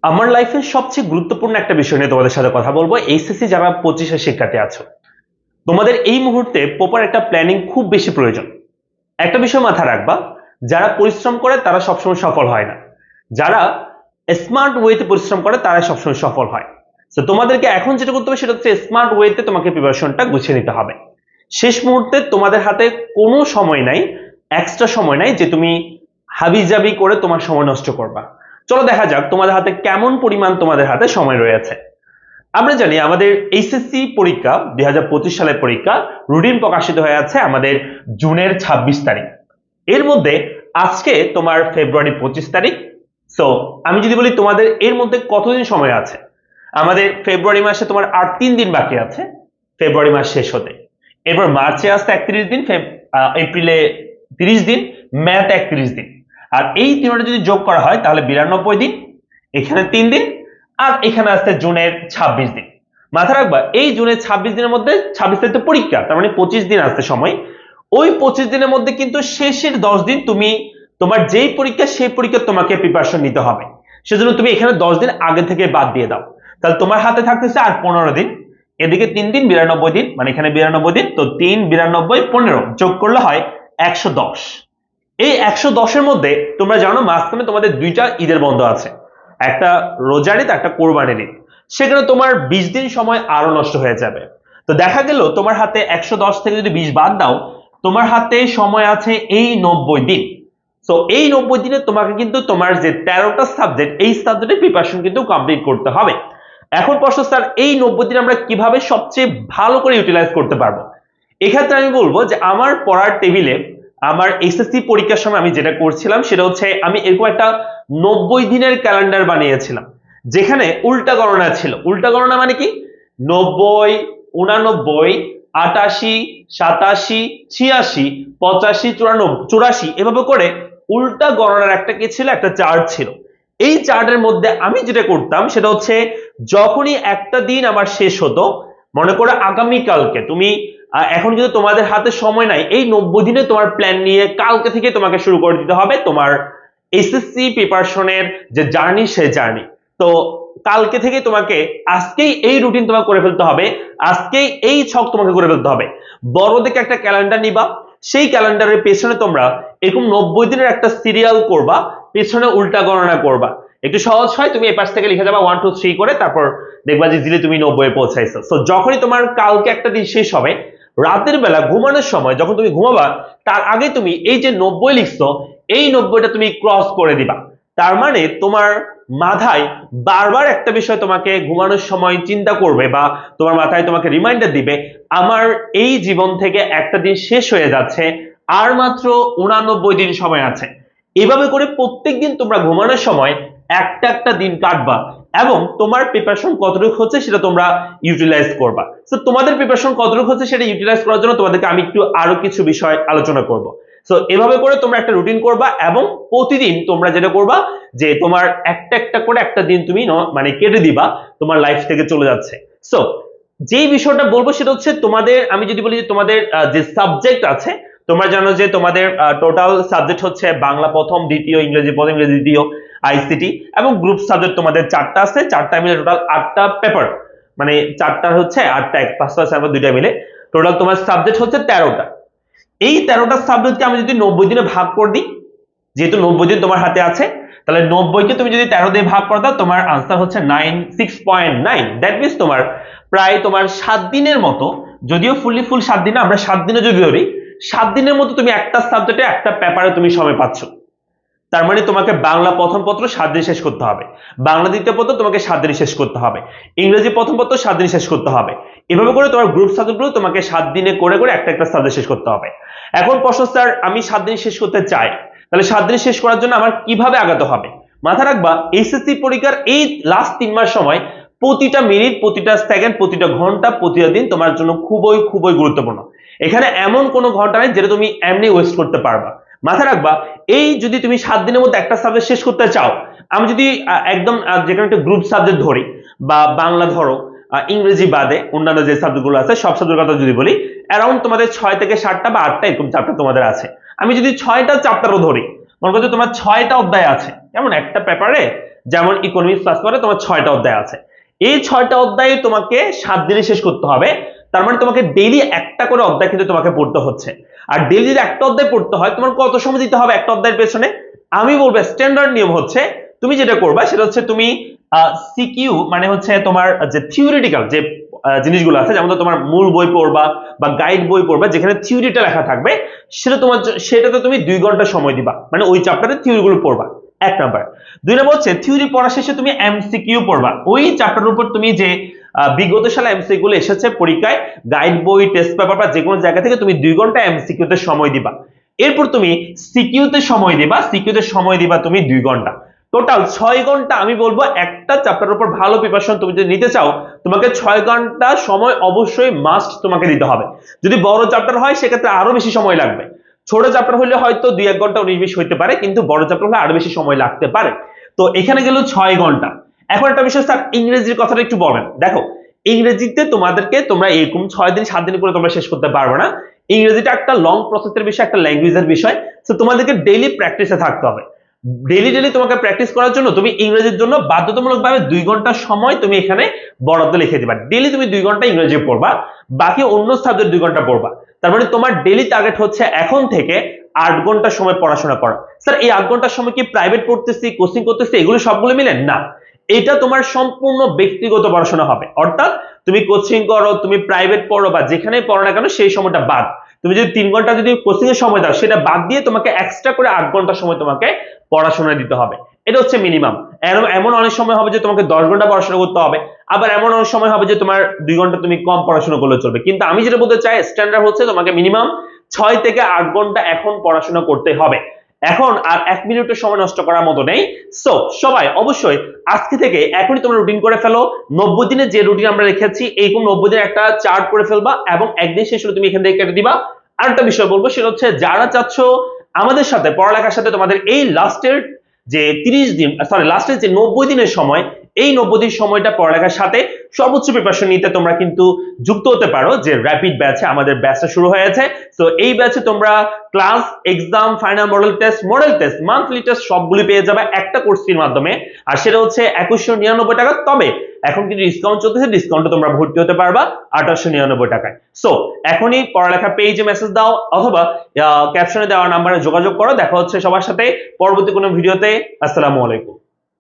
আমার লাইফের সবচেয়ে গুরুত্বপূর্ণ একটা বিষয় নিয়ে তোমাদের সাথে কথা বলবো। এইচএসসি যারা 25-এর শিক্ষার্থী আছো, তোমাদের এই মুহূর্তে প্রপার একটা প্ল্যানিং খুব বেশি প্রয়োজন। একটা বিষয় মাথায় রাখবা, যারা পরিশ্রম করে তারা সবসময় সফল হয় না, যারা স্মার্ট ওয়েতে পরিশ্রম করে তারা সবসময় সফল হয়। তো তোমাদেরকে এখন যেটা করতে হবে সেটা হচ্ছে স্মার্ট ওয়েতে তোমাকে প্রিপারেশনটা গুছিয়ে নিতে হবে। শেষ মুহূর্তে তোমাদের হাতে কোনো সময় নাই, এক্সট্রা সময় নাই যে তুমি হাবিজাবি করে তোমার সময় নষ্ট করবা। চলো দেখা যাক তোমাদের হাতে কেমন পরিমাণ তোমাদের হাতে সময় রয়েছে। আমরা জানি আমাদের এইচএসসি পরীক্ষা 2025 সালের পরীক্ষা রুটিন প্রকাশিত হয়ে আছে আমাদের জুনের 26 তারিখ। এর মধ্যে আজকে তোমার ফেব্রুয়ারি 25 তারিখ। সো আমি যদি বলি তোমাদের এর মধ্যে কতদিন সময় আছে, আমাদের ফেব্রুয়ারি মাসে তোমার আর 3 দিন বাকি আছে ফেব্রুয়ারি মাস শেষ হতে। এরপর মার্চে আসতে 31 দিন, এপ্রিলে 30 দিন, মেতে 31 দিন। আর এই তিনটা যদি যোগ করা হয় তাহলে 92 দিন, এখানে 3 দিন, আর এখানে আসতে জুনের 26 দিন। মাথায় রাখবা এই জুনের 26 দিনের মধ্যে 26 তারিখ তো পরীক্ষা, তার মানে 25 দিন আসতে সময়। ওই 25 দিনের মধ্যে কিন্তু শেষের 10 দিন তুমি তোমার যেই পরীক্ষা সেই পরীক্ষা তোমাকে প্রিপারেশন নিতে হবে। সেজন্য তুমি এখানে 10 দিন আগে থেকে বাদ দিয়ে দাও, তাহলে তোমার হাতে থাকতেছে আর 15 দিন। এদিকে 3 দিন 92 দিন, মানে এখানে 92 দিন, তো 3 92 15 যোগ করলে হয় 110। এই 110 এর মধ্যে তোমরা জানো মাঝখানে তোমাদের দুইটা ঈদের বন্ধ আছে, একটা রোজার ঈদ, একটা কোরবানির ঈদ। সেখানে তোমার 20 দিন সময় আরো নষ্ট হয়ে যাবে। তো দেখা গেল তোমার হাতে 110 থেকে যদি 20 বাদ দাও, তোমার হাতে সময় আছে এই 90 দিন। তো এই 90 দিনে তোমাকে কিন্তু তোমার যে 13টা সাবজেক্ট, এই সাবজেক্টের প্রিপারেশন কিন্তু কমপ্লিট করতে হবে। এখন প্রশ্ন, স্যার এই 90 দিন আমরা কিভাবে সবচেয়ে ভালো করে ইউটিলাইজ করতে পারবো? এক্ষেত্রে আমি বলবো যে আমার পড়ার টেবিলে আমার এসএসসি পরীক্ষার সময় আমি যেটা করছিলাম সেটা হচ্ছে আমি এরকম একটা 90 দিনের ক্যালেন্ডার বানিয়েছিলাম, যেখানে উল্টা গণনা ছিল। উল্টা গণনা মানে কি? 90, 89, 88, 87, 86, 85, 94, 84 এভাবে করে উল্টা গণনার একটা কি ছিল, একটা চার্ট ছিল। এই চার্টের মধ্যে আমি যেটা করতাম সেটা হচ্ছে যখনই একটা দিন আমার শেষ হতো, মনে করো আগামী কালকে তুমি এখন কিন্তু তোমাদের হাতে সময় নাই, এই 90 দিনে তোমার প্ল্যান নিয়ে কালকে থেকে তোমাকে শুরু করে দিতে হবে তোমার এসএসসি প্রিপারেশনের যে জার্নি, সেই জার্নি। তো কালকে থেকে তোমাকে আজকেই এই রুটিন তোমাকে করে ফেলতে হবে, আজকেই এই ছক তোমাকে করে ফেলতে হবে। বড় দেখে একটা ক্যালেন্ডার নিবা, সেই ক্যালেন্ডারের পেছনে তোমরা এরকম 90 দিনের একটা সিরিয়াল করবা, পেছনে উল্টা গণনা করবা। একটু সহজ হয়, তুমি এই পাশ থেকে লিখে যাবা 1 2 3 করে, তারপর দেখবা যে ইজিলি তুমি 90 এ পৌঁছাইছো। সো যখনই তোমার কালকে একটা দিন শেষ হবে, রাতের বেলা ঘুমানোর সময় যখন তুমি ঘুমাবা, তার আগে তুমি এই যে 90 লিখছো, এই 90টা তুমি ক্রস করে দিবা। তার মানে তোমার মাথায় বারবার একটা বিষয় তোমাকে ঘুমানোর সময় চিন্তা করবে, বা তোমার মাথায় তোমাকে রিমাইন্ডার দিবে, আমার এই জীবন থেকে একটা দিন শেষ হয়ে যাচ্ছে, আর মাত্র 89 দিন সময় আছে। এভাবে করে প্রত্যেকদিন তোমরা ঘুমানোর সময় একটা একটা দিন কাটবা, এবং তোমার প্রিপারেশন কতটুকু হচ্ছে সেটা তোমরা ইউটিলাইজ করবা। তো তোমাদের প্রিপারেশন কতটুকু হচ্ছে সেটা ইউটিলাইজ করার জন্য তোমাদেরকে আমি একটু আরো কিছু বিষয় আলোচনা করব। সো এভাবে করে তোমরা একটা রুটিন করবা, এবং প্রতিদিন তোমরা যেটা করবা যে তোমার একটা একটা করে একটা দিন তুমি মানে কেটে দিবা, তোমার লাইফ থেকে চলে যাচ্ছে। সো যেই বিষয়টা বলবো সেটা হচ্ছে তোমাদের, আমি যদি বলি যে তোমাদের যে সাবজেক্ট আছে, তোমরা জানো যে তোমাদের টোটাল সাবজেক্ট হচ্ছে বাংলা প্রথম, দ্বিতীয় ইংরেজি প্রথম, ইংরেজি দ্বিতীয়, আইসিটি, এবং গ্রুপ সাবজেক্ট তোমাদের 4টা আছে। 4টা মিলে টোটাল 8টা পেপার, মানে 4টা হচ্ছে 8টা, 5টা 2টা মিলে টোটাল তোমার সাবজেক্ট হচ্ছে 13টা। এই 13টা সাবজেক্টকে আমি যদি 90 দিনে ভাগ করে দিই, যেহেতু 90 দিন তোমার হাতে আছে, তাহলে 90 কে তুমি যদি 13 দিয়ে ভাগ করে দাও, তোমার আনসার হচ্ছে 6.9। দ্যাট মিনস তোমার প্রায় তোমার 7 দিনের মতো, যদিও ফুল 7 দিনে, আমরা 7 দিনে যদি ধরি, 7 দিনের মতো তুমি একটা সাবজেক্টে একটা পেপারে তুমি সময় পাচ্ছ। তার মানে তোমাকে বাংলা প্রথম পত্র 7 দিনে শেষ করতে হবে, বাংলা দ্বিতীয় পত্র তোমাকে 7 দিনে শেষ করতে হবে, ইংরেজি প্রথম পত্র 7 দিনে শেষ করতে হবে। এভাবে করে তোমার গ্রুপ সাবজেক্টগুলো তোমাকে 7 দিনে করে করে একটা একটা সাবজেক্ট শেষ করতে হবে। এখন প্রশ্ন, স্যার আমি 7 দিনে শেষ করতে চাই, তাহলে 7 দিনে শেষ করার জন্য আমার কিভাবে আগাতে হবে? মাথা রাখবা এসএসসি পরীক্ষার এই লাস্ট 3 মাস সময় প্রতিটা মিনিট, প্রতিটা সেকেন্ড, প্রতিটা ঘন্টা, প্রতিটা দিন তোমার জন্য খুবই খুবই গুরুত্বপূর্ণ। এখানে এমন কোনো ঘন্টা নেই যেটা তুমি এমনি ওয়েস্ট করতে পারবা। মাথা রাখবা এই যদি তুমি 7 দিনের মধ্যে একটা সাবজেক্ট শেষ করতে চাও, আমি যদি একদম যেখানে একটা গ্রুপ সাবজেক্ট ধরি, বা বাংলা ধরো, ইংরেজি বাদে অন্যান্য যে সাবজেক্টগুলো আছে সব সাবজেক্টের কথা যদি বলি, অ্যারাউন্ড তোমাদের 6 থেকে 7টা বা 8টা এরকম চ্যাপ্টার তোমাদের আছে। আমি যদি 6টা চ্যাপ্টারও ধরি, মনে করো তোমার 6টা অধ্যায় আছে, কেমন একটা পেপারে যেমন ইকোনমিক্স ক্লাস পরে তোমার 6টা অধ্যায় আছে, এই 6টা অধ্যায় তোমাকে 7 দিনে শেষ করতে হবে। তার মানে তোমাকে ডেইলি একটা করে অধ্যায় কিন্তু তোমাকে পড়তে হচ্ছে। আর ডেইলি যদি একটা অধ্যায় পড়তে হয় তোমার কত সময় দিতে হবে একটা অধ্যায়ের পেছনে? আমি বলবো স্ট্যান্ডার্ড নিয়ম হচ্ছে তুমি যেটা করবা সেটা হচ্ছে তুমি সিকিউ মানে হচ্ছে তোমার যে থিওরিটিক্যাল যে জিনিসগুলো আছে, যেমন তোমার মূল বই পড়বা বা গাইড বই পড়বা যেখানে থিওরিটা লেখা থাকবে, সেটাতে তুমি 2 ঘন্টা সময় দিবা, মানে ওই চ্যাপ্টারের থিওরি গুলো পড়বা, 1 নাম্বার। 2 নাম্বার হচ্ছে থিওরি পড়া শেষে তুমি এমসিকিউ পড়বা, ওই চ্যাপ্টারের উপর তুমি যে বিগত সালে এমসিকিউ গুলো এসেছে পরীক্ষায় গাইড বই টেস্ট পেপার বা যে কোনো জায়গা থেকে তুমি 2 ঘন্টা এমসিকিউ তে সময় দিবা। এরপর তুমি সিকিউতে সময় দিবা, সিকিউতে সময় দিবা তুমি 2 ঘন্টা। টোটাল 6 ঘন্টা। আমি বলবো একটা চ্যাপ্টারের উপর ভালো প্রিপারেশন তুমি যদি নিতে চাও তোমাকে 6 ঘন্টা সময় অবশ্যই মাস্ট তোমাকে দিতে হবে। যদি বড় চ্যাপ্টার হয় সেক্ষেত্রে আরো বেশি সময় লাগবে, ছোট চ্যাপ্টার হলে হয়তো 2-1 ঘন্টা 19-20 হইতে পারে, কিন্তু বড় চ্যাপ্টার হলে আরো বেশি সময় লাগতে পারে। তো এখানে গেল 6 ঘন্টা। এখন একটা বিষয় স্যার ইংরেজির কথাটা একটু বলেন। দেখো ইংরেজিতে তোমরা এরকম 6 দিন 7 দিন করে তোমরা শেষ করতে পারবে না। ইংরেজিটা একটা লং প্রসেসের বিষয়, একটা ল্যাঙ্গুয়েজের বিষয়। তো তোমাদেরকে ডেইলি প্র্যাকটিসে থাকতে হবে। ডেইলি তোমাকে প্র্যাকটিস করার জন্য তুমি ইংরেজির জন্য বাধ্যতামূলকভাবে 2 ঘন্টা সময় তুমি এখানে বরাদ্দ লিখে দিবা। ডেইলি তুমি 2 ঘন্টা ইংরেজি পড়বা, বাকি অন্য সাবজেক্ট 2 ঘন্টা পড়বা। তার মানে তোমার ডেইলি টার্গেট হচ্ছে এখন থেকে 8 ঘন্টা সময় পড়াশোনা করা। স্যার এই 8 ঘন্টার সময় কি প্রাইভেট পড়তেছি, কোচিং করতেছি, এগুলো সবগুলো মিলে না, এটা তোমার সম্পূর্ণ ব্যক্তিগত পড়াশোনা হবে। অর্থাৎ তুমি কোচিং করো, তুমি প্রাইভেট পড়ো বা যেখানে পড়ো না কেন সেই সময়টা বাদ। তুমি যদি 3 ঘন্টা যদি কোচিং এর সময় দাও সেটা বাদ দিয়ে তোমাকে এক্সট্রা করে 8 ঘন্টা সময় তোমাকে পড়াশোনা দিতে হবে। এটা হচ্ছে মিনিমাম। এমন অনেক সময় হবে যে তোমাকে 10 ঘন্টা পড়াশোনা করতে হবে, আবার এমন অনেক সময় হবে যে তোমার 2 ঘন্টা তুমি কম পড়াশোনা করলে চলবে। কিন্তু আমি যেটা বলতে চাই স্ট্যান্ডার্ড হচ্ছে তোমাকে মিনিমাম 6 থেকে 8 ঘন্টা এখন পড়াশোনা করতে হবে। এখন আর 1 মিনিটের সময় নষ্ট করার মতো নেই। সো সবাই অবশ্যই আজকে থেকে এখনই তোমরা রুটিন করে ফেলো। 90 দিনের যে রুটিন আমরা রেখেছি এইরকম 90 দিনের একটা চার্ট করে ফেলবা এবং একদিন শেষ হলে তুমি এখান থেকে কেটে দিবা। আরেকটা বিষয় বলবো সেটা হচ্ছে যারা চাচ্ছ আমাদের সাথে পড়ালেখার সাথে তোমাদের এই লাস্টের যে 30 দিন লাস্টের যে 90 দিনের সময়, এই 90 দিন সময়টা পড়ালেখার সাথে সর্বোচ্চ প্রিপারেশন নিতে তোমরা কিন্তু যুক্ত হতে পারো যে র‍্যাপিড ব্যাচে। আমাদের ব্যাচটা শুরু হয়েছে। তো এই ব্যাচে তোমরা class, exam, final model test, monthly test সবগুলি পেয়ে যাবে একটা কোর্স ফির মাধ্যমে। আর সেটা হচ্ছে 2199 টাকা। তবে এখন কিন্তু ডিসকাউন্ট চলতেছে, ডিসকাউন্টে তোমরা ভর্তি হতে পারবা 2899 টাকায়। সো এখনই পড়ালেখা পেজে মেসেজ দাও অথবা ক্যাপশনে দেওয়া নাম্বারে যোগাযোগ করো। দেখা হচ্ছে সবার সাথে পরবর্তী কোনো ভিডিওতে। আসসালামু আলাইকুম।